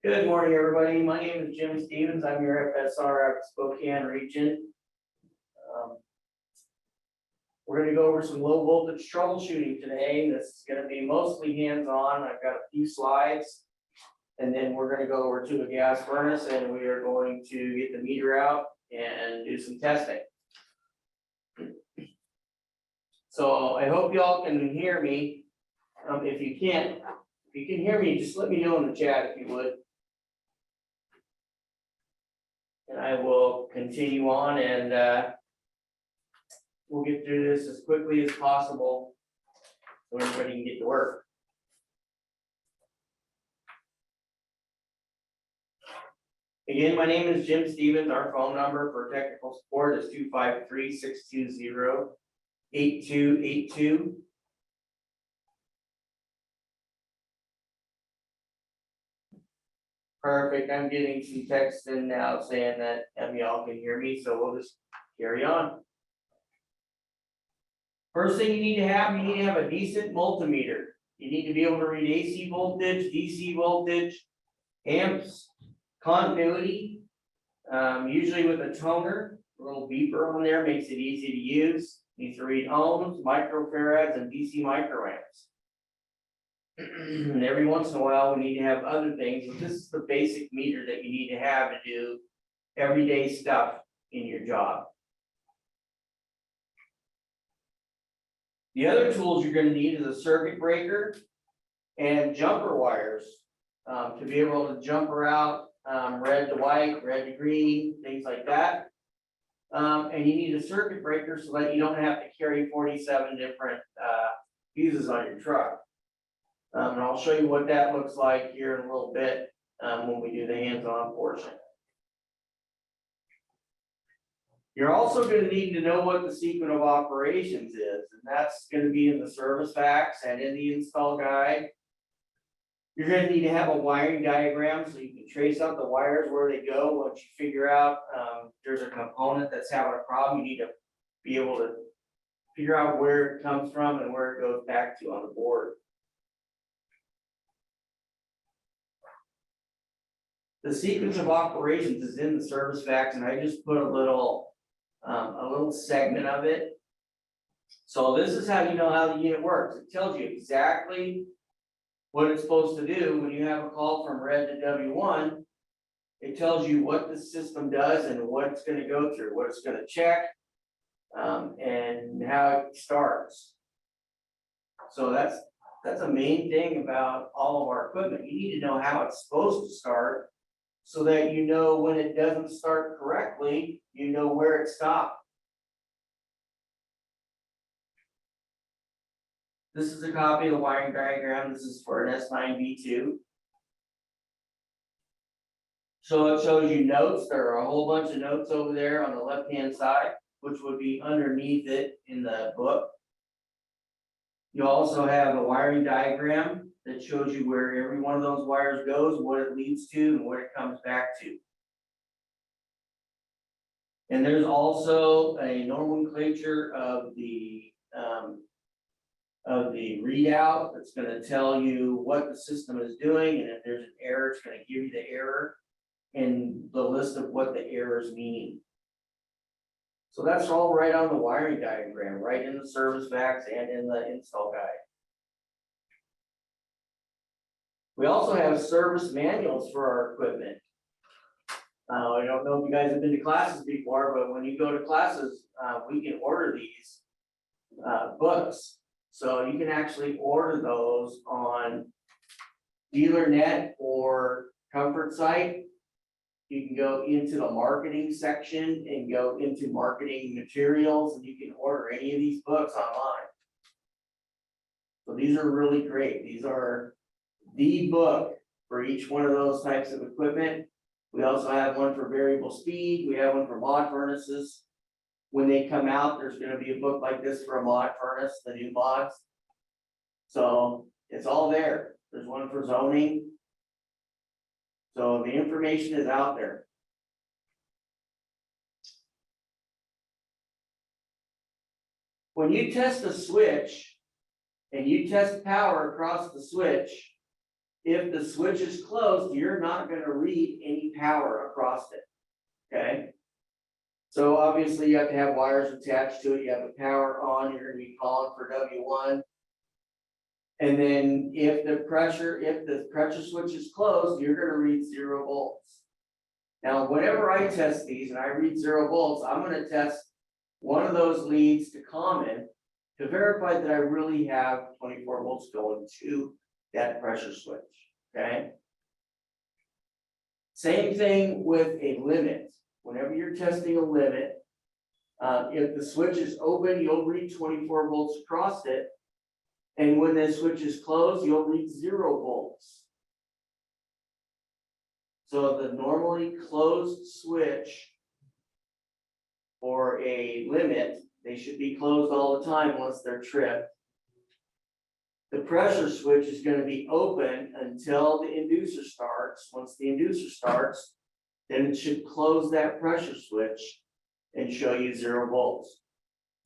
Good morning, everybody. My name is Jim Stevens. I'm your FSR at Spokane region. We're going to go over some low voltage troubleshooting today. This is going to be mostly hands-on. I've got a few slides. And then we're going to go over to a gas furnace and we are going to get the meter out and do some testing. So I hope y'all can hear me. If you can hear me, just let me know in the chat if you would. And I will continue on and we'll get through this as quickly as possible so everybody can get to work. Again, my name is Jim Stevens. Our phone number for technical support is 253-620-8282. Perfect. I'm getting some text in now saying that y'all can hear me, so we'll just carry on. First thing you need to have a decent multimeter. You need to be able to read AC voltage, DC voltage, amps, continuity, usually with a toner, a little beeper on there makes it easy to use. Needs to read ohms, microfarads, and DC microamps. And every once in a while, we need to have other things, but this is the basic meter that you need to have to do everyday stuff in your job. The other tools you're going to need is a circuit breaker and jumper wires to be able to jumper out red to white, red to green, things like that. And you need a circuit breaker so that you don't have to carry 47 different fuses on your truck. And I'll show you what that looks like here in a little bit when we do the hands-on portion. You're also going to need to know what the sequence of operations is, and that's going to be in the service facts and in the install guide. You're going to need to have a wiring diagram so you can trace out the wires where they go. Once you figure out there's a component that's having a problem, you need to be able to figure out where it comes from and where it goes back to on the board. The sequence of operations is in the service facts, and I just put a little segment of it. So this is how you know how the unit works. It tells you exactly what it's supposed to do when you have a call from red to W1. It tells you what the system does and what it's going to go through, what it's going to check, and how it starts. So that's a main thing about all of our equipment. You need to know how it's supposed to start so that you know when it doesn't start correctly, you know where it stopped. This is a copy of the wiring diagram. This is for an S9V2. So it shows you notes. There are a whole bunch of notes over there on the left-hand side, which would be underneath it in the book. You also have a wiring diagram that shows you where every one of those wires goes, what it leads to, and what it comes back to. And there's also a nomenclature of the readout that's going to tell you what the system is doing, and if there's an error, it's going to give you the error and the list of what the errors mean. So that's all right on the wiring diagram, right in the service facts and in the install guide. We also have service manuals for our equipment. I don't know if you guys have been to classes before, but when you go to classes, we can order these books. So you can actually order those on DealerNet or Comfort Site. You can go into the marketing section and go into marketing materials, and you can order any of these books online. So these are really great. These are the book for each one of those types of equipment. We also have one for variable speed. We have one for mod furnaces. When they come out, there's going to be a book like this for a mod furnace, the new mods. So it's all there. There's one for zoning. So the information is out there. When you test a switch and you test power across the switch, if the switch is closed, you're not gonna read any power across it, okay? So obviously you have to have wires attached to it, you have the power on, you're gonna be calling for W1. And then if the pressure switch is closed, you're gonna read 0 volts. Now, whenever I test these and I read 0 volts, I'm gonna test one of those leads to common to verify that I really have 24 volts going to that pressure switch, okay? Same thing with a limit. Whenever you're testing a limit, if the switch is open, you'll read 24 volts across it. And when the switch is closed, you'll read 0 volts. So the normally closed switch or a limit, they should be closed all the time once they're tripped. The pressure switch is going to be open until the inducer starts. Once the inducer starts, then it should close that pressure switch and show you 0 volts.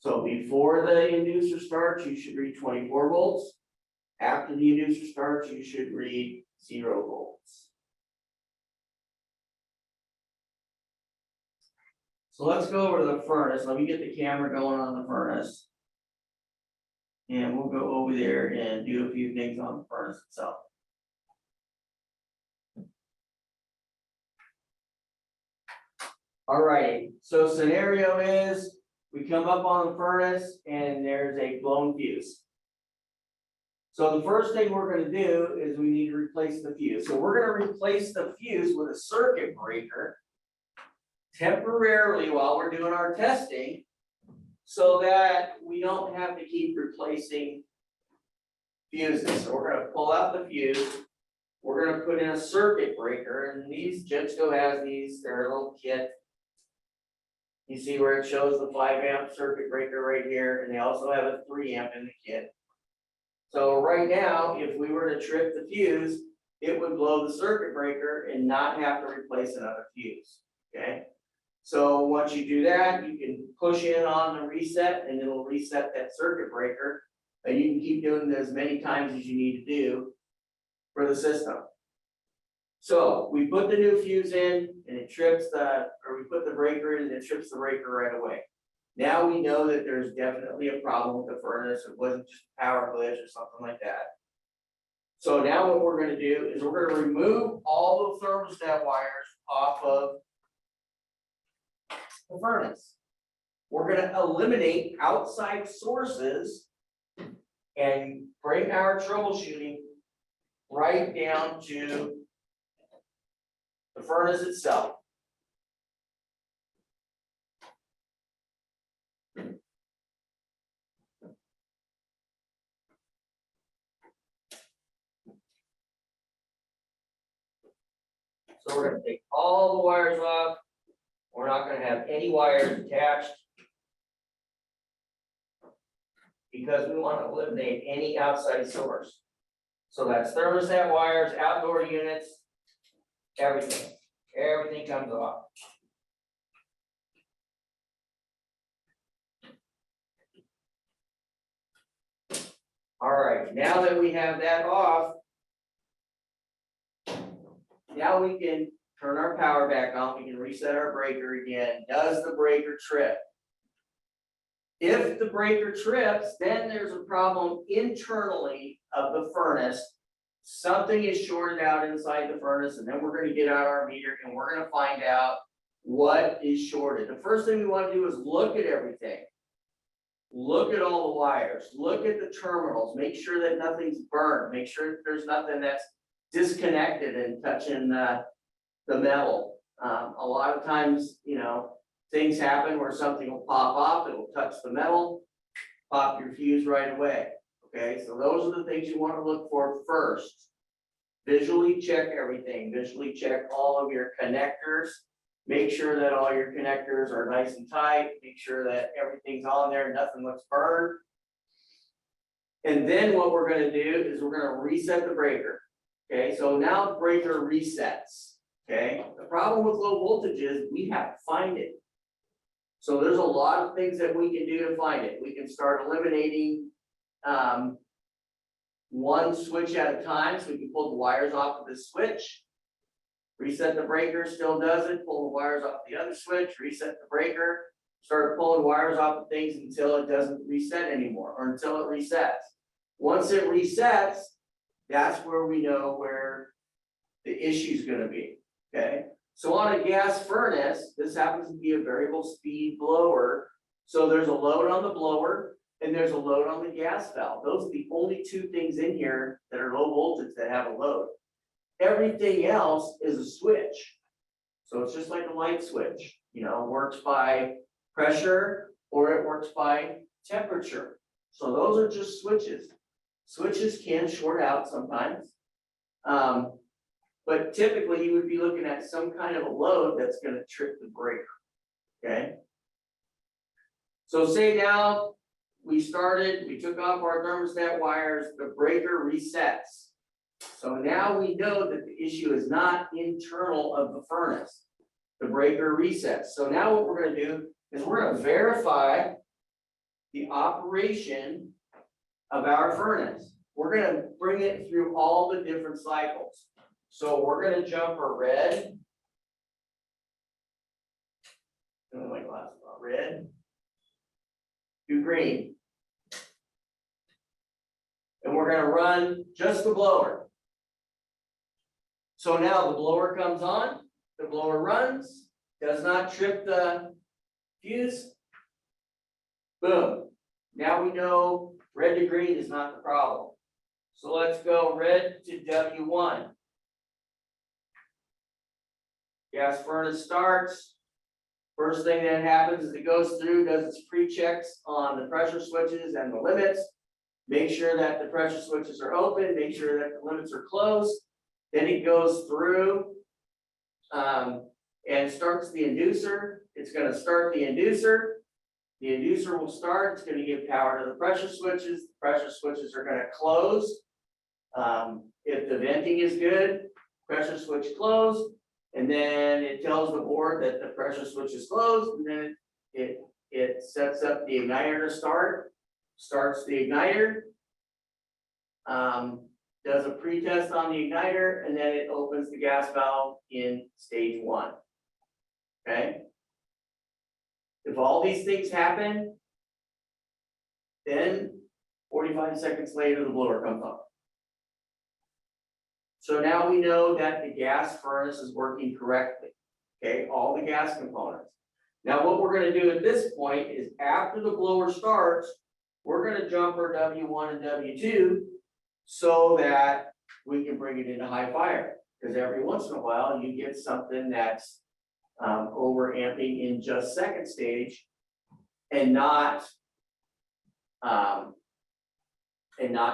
So before the inducer starts, you should read 24 volts. After the inducer starts, you should read 0 volts. So let's go over to the furnace. Let me get the camera going on the furnace. And we'll go over there and do a few things on the furnace itself. All right, so scenario is we come up on the furnace and there's a blown fuse. So the first thing we're going to do is we need to replace the fuse. So we're going to replace the fuse with a circuit breaker temporarily while we're doing our testing, so that we don't have to keep replacing fuses. So we're going to pull out the fuse. We're going to put in a circuit breaker, and these Jetsco has these. They're a little kit. You see where it shows the 5 amp circuit breaker right here, and they also have a 3 amp in the kit. So right now, if we were to trip the fuse, it would blow the circuit breaker and not have to replace another fuse, okay? So once you do that, you can push in on the reset and it'll reset that circuit breaker. And you can keep doing it as many times as you need to do for the system. So we put the new fuse in and it trips we put the breaker in and it trips the breaker right away. Now we know that there's definitely a problem with the furnace. It wasn't just a power glitch or something like that. So now what we're going to do is we're going to remove all the thermostat wires off of the furnace. We're going to eliminate outside sources and bring our troubleshooting right down to the furnace itself. So we're going to take all the wires off. We're not going to have any wires attached because we want to eliminate any outside source. So that's thermostat wires, outdoor units, everything. Everything comes off. All right, now that we have that off, now we can turn our power back on. We can reset our breaker again. Does the breaker trip? If the breaker trips, then there's a problem internally of the furnace. Something is shorted out inside the furnace, and then we're going to get out our meter and we're going to find out what is shorted. The first thing we want to do is look at everything. Look at all the wires. Look at the terminals. Make sure that nothing's burned. Make sure that there's nothing that's disconnected and touching the metal. A lot of times, you know, things happen where something will pop off, it will touch the metal, pop your fuse right away. Okay, so those are the things you want to look for first. Visually check everything. Visually check all of your connectors. Make sure that all your connectors are nice and tight. Make sure that everything's on there, nothing looks burned. And then what we're going to do is we're going to reset the breaker. Okay, so now the breaker resets. Okay, the problem with low voltage is we have to find it. So there's a lot of things that we can do to find it. We can start eliminating one switch at a time, so we can pull the wires off of this switch. Reset the breaker, still does it, pull the wires off the other switch, reset the breaker, start pulling wires off of things until it doesn't reset anymore, or until it resets. Once it resets, that's where we know where the issue is gonna be, okay? So on a gas furnace, this happens to be a variable speed blower. So there's a load on the blower and there's a load on the gas valve. Those are the only two things in here that are low voltage that have a load. Everything else is a switch. So it's just like a light switch, you know, works by pressure or it works by temperature. So those are just switches. Switches can short out sometimes. But typically you would be looking at some kind of a load that's going to trip the breaker, okay? So say now we took off our thermostat wires, the breaker resets. So now we know that the issue is not internal of the furnace. The breaker resets. So now what we're going to do is we're going to verify the operation of our furnace. We're going to bring it through all the different cycles. So we're going to jump a red. My glasses on red. To green. And we're going to run just the blower. So now the blower comes on, the blower runs, does not trip the fuse. Boom. Now we know red to green is not the problem. So let's go red to W1. Gas furnace starts. First thing that happens is it goes through, does its pre-checks on the pressure switches and the limits. Make sure that the pressure switches are open, make sure that the limits are closed. Then it goes through and starts the inducer. It's going to start the inducer. The inducer will start, it's going to give power to the pressure switches. The pressure switches are going to close. If the venting is good, pressure switch closed. And then it tells the board that the pressure switch is closed, and then it sets up the igniter to start, starts the igniter, does a pre-test on the igniter, and then it opens the gas valve in stage 1. Okay? If all these things happen, then 45 seconds later the blower comes on. So now we know that the gas furnace is working correctly, okay, all the gas components. Now what we're going to do at this point is after the blower starts, we're going to jump our W1 and W2 so that we can bring it into high fire. Because every once in a while you get something that's over amping in just second stage and not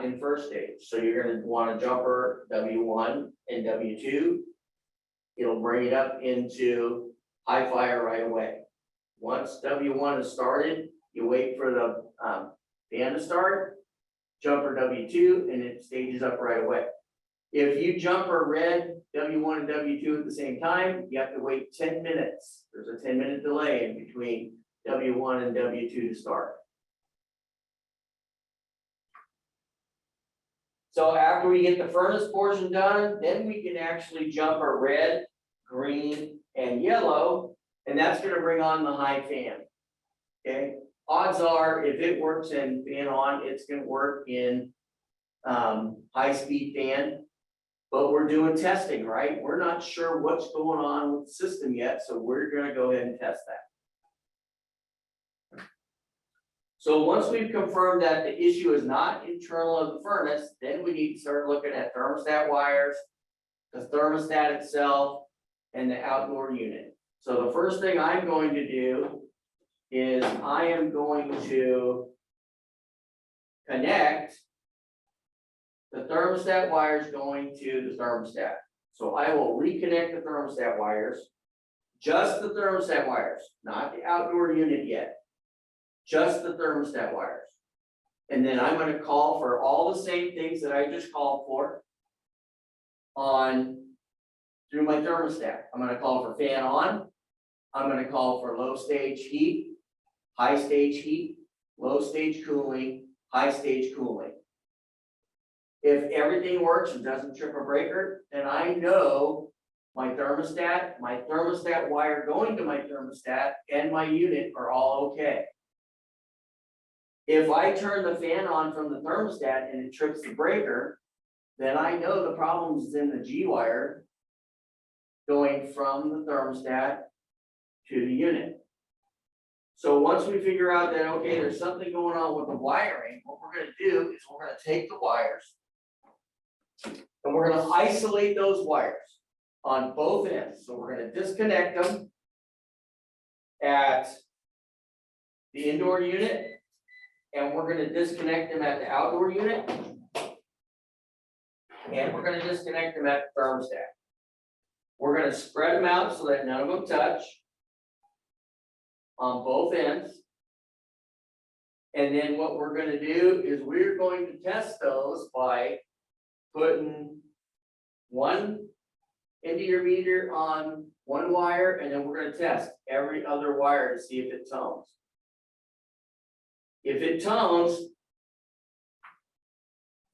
in first stage. So you're going to want to jumper W1 and W2. It'll bring it up into high fire right away. Once W1 is started, you wait for the fan to start, jumper W2, and it stages up right away. If you jumper red W1 and W2 at the same time, you have to wait 10 minutes. There's a 10-minute delay in between W1 and W2 to start. So after we get the furnace portion done, then we can actually jump our red, green, and yellow, and that's going to bring on the high fan. Okay. Odds are, if it works in fan on, it's going to work in high-speed fan. But we're doing testing, right? We're not sure what's going on with the system yet, so we're going to go ahead and test that. So once we've confirmed that the issue is not internal of the furnace, then we need to start looking at thermostat wires, the thermostat itself, and the outdoor unit. So the first thing I'm going to do is I am going to connect the thermostat wires going to the thermostat. So I will reconnect the thermostat wires, just the thermostat wires, not the outdoor unit yet. Just the thermostat wires. And then I'm going to call for all the same things that I just called for through my thermostat. I'm going to call for fan on. I'm going to call for low stage heat, high stage heat, low stage cooling, high stage cooling. If everything works and doesn't trip a breaker, then I know my thermostat wire going to my thermostat and my unit are all okay. If I turn the fan on from the thermostat and it trips the breaker, then I know the problem is in the G wire going from the thermostat to the unit. So once we figure out that, okay, there's something going on with the wiring, what we're gonna do is we're gonna take the wires and we're gonna isolate those wires on both ends. So we're gonna disconnect them at the indoor unit and we're gonna disconnect them at the outdoor unit. And we're gonna disconnect them at the thermostat. We're gonna spread them out so that none of them touch on both ends. And then what we're gonna do is we're going to test those by putting one into your meter on one wire, and then we're gonna test every other wire to see if it tones. If it tones,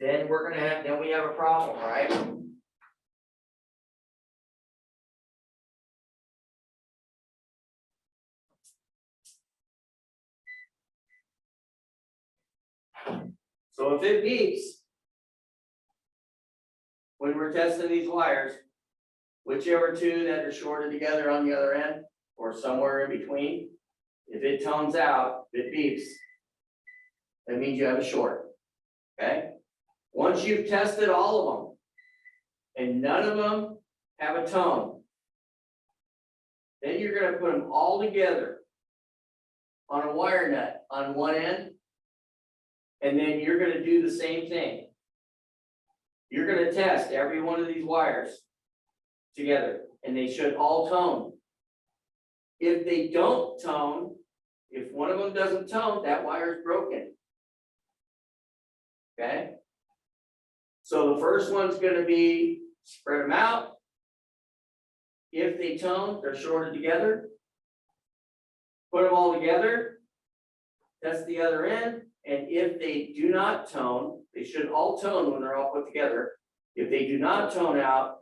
then we have a problem, right? So if it beeps when we're testing these wires, whichever two that are shorted together on the other end or somewhere in between, if it tones out, if it beeps, that means you have a short, okay? Once you've tested all of them and none of them have a tone, then you're gonna put them all together on a wire nut on one end, and then you're gonna do the same thing. You're gonna test every one of these wires together, and they should all tone. If they don't tone, if one of them doesn't tone, that wire is broken. Okay? So the first one's gonna be spread them out. If they tone, they're shorted together. Put them all together, test the other end, and if they do not tone, they should all tone when they're all put together. If they do not tone out,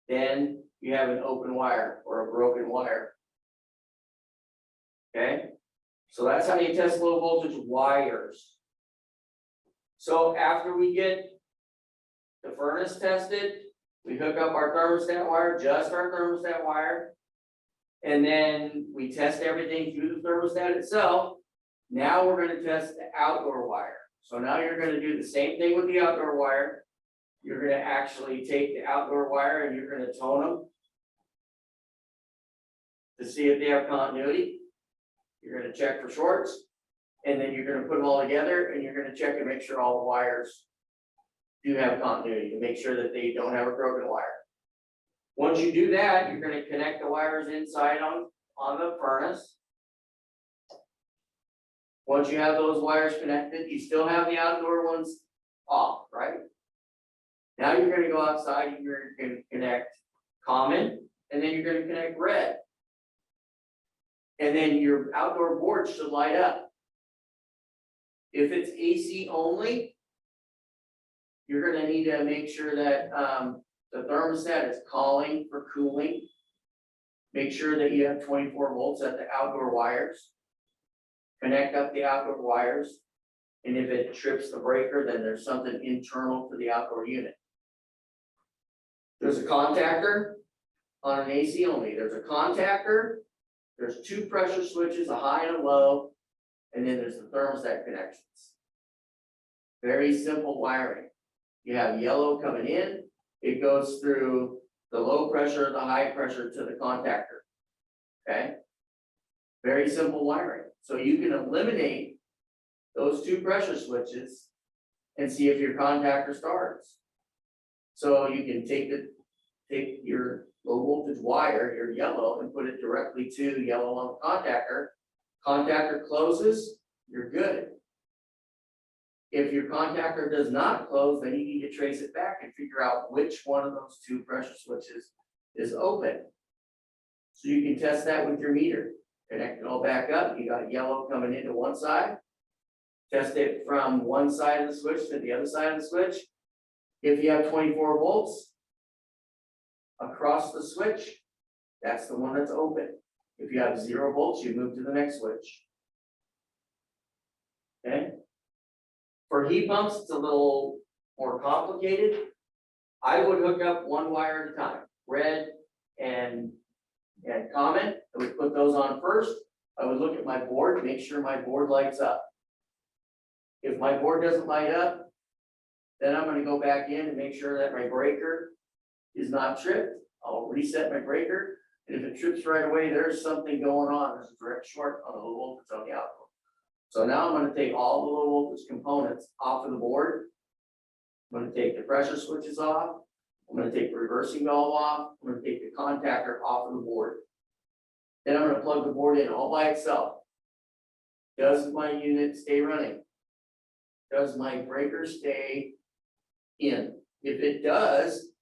then you have an open wire or a broken wire. Okay, so that's how you test low voltage wires. So after we get the furnace tested, we hook up our thermostat wire, just our thermostat wire. And then we test everything through the thermostat itself. Now we're gonna test the outdoor wire. So now you're gonna do the same thing with the outdoor wire. You're gonna actually take the outdoor wire and you're gonna tone them to see if they have continuity. You're gonna check for shorts, and then you're gonna put them all together and you're gonna check and make sure all the wires do have continuity to make sure that they don't have a broken wire. Once you do that, you're gonna connect the wires inside on the furnace. Once you have those wires connected, you still have the outdoor ones off, right? Now you're gonna go outside and you're gonna connect common, and then you're gonna connect red. And then your outdoor board should light up. If it's AC only, you're gonna need to make sure that the thermostat is calling for cooling. Make sure that you have 24 volts at the outdoor wires. Connect up the outdoor wires. And if it trips the breaker, then there's something internal to the outdoor unit. There's a contactor on an AC only. There's a contactor. There's two pressure switches, a high and a low, and then there's the thermostat connections. Very simple wiring. You have yellow coming in, it goes through the low pressure, the high pressure to the contactor. Okay? Very simple wiring. So you can eliminate those two pressure switches and see if your contactor starts. So you can take your low voltage wire, your yellow, and put it directly to yellow on the contactor. Contactor closes, you're good. If your contactor does not close, then you need to trace it back and figure out which one of those two pressure switches is open. So you can test that with your meter. Connect it all back up, you got yellow coming into one side. Test it from one side of the switch to the other side of the switch. If you have 24 volts across the switch, that's the one that's open. If you have 0 volts, you move to the next switch. Okay? For heat pumps, it's a little more complicated. I would hook up one wire at a time, red and common. I would put those on first. I would look at my board, make sure my board lights up. If my board doesn't light up, then I'm gonna go back in and make sure that my breaker is not tripped. I'll reset my breaker, and if it trips right away, there's something going on. There's a direct short on the low voltage on the output. So now I'm gonna take all the low voltage components off of the board. I'm gonna take the pressure switches off. I'm gonna take the reversing valve off. I'm gonna take the contactor off of the board. Then I'm gonna plug the board in all by itself. Does my unit stay running? Does my breaker stay in? If it does,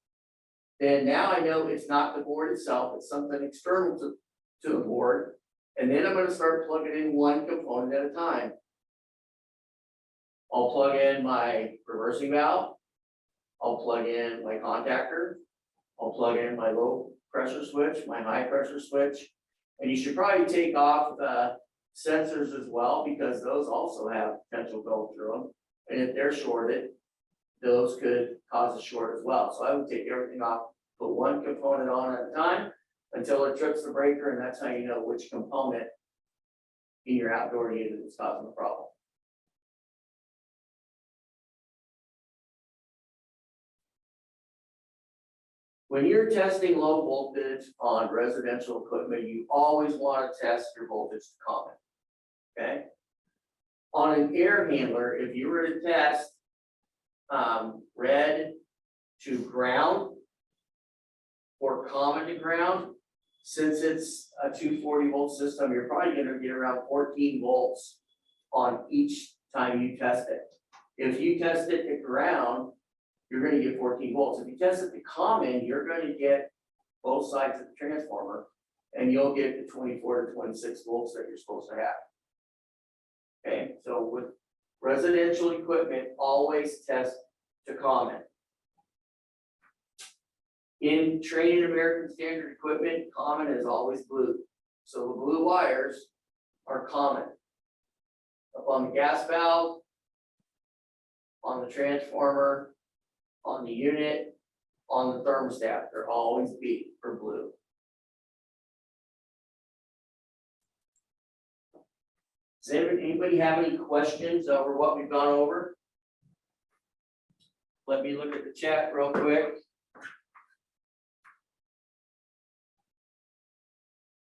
then now I know it's not the board itself, it's something external to the board. And then I'm gonna start plugging in one component at a time. I'll plug in my reversing valve. I'll plug in my contactor. I'll plug in my low pressure switch, my high pressure switch. And you should probably take off the sensors as well, because those also have potential going through them. And if they're shorted, those could cause a short as well. So I would take everything off, put one component on at a time until it trips the breaker, and that's how you know which component in your outdoor unit is causing the problem. When you're testing low voltage on residential equipment, you always want to test your voltage to common. Okay? On an air handler, if you were to test red to ground or common to ground, since it's a 240 volt system, you're probably going to get around 14 volts on each time you test it. If you test it to ground, you're going to get 14 volts. If you test it to common, you're going to get both sides of the transformer, and you'll get the 24 to 26 volts that you're supposed to have. Okay, so with residential equipment, always test to common. In training American Standard equipment, common is always blue. So the blue wires are common. Up on the gas valve, on the transformer, on the unit, on the thermostat, they're always B for blue. Does anybody have any questions over what we've gone over? Let me look at the chat real quick.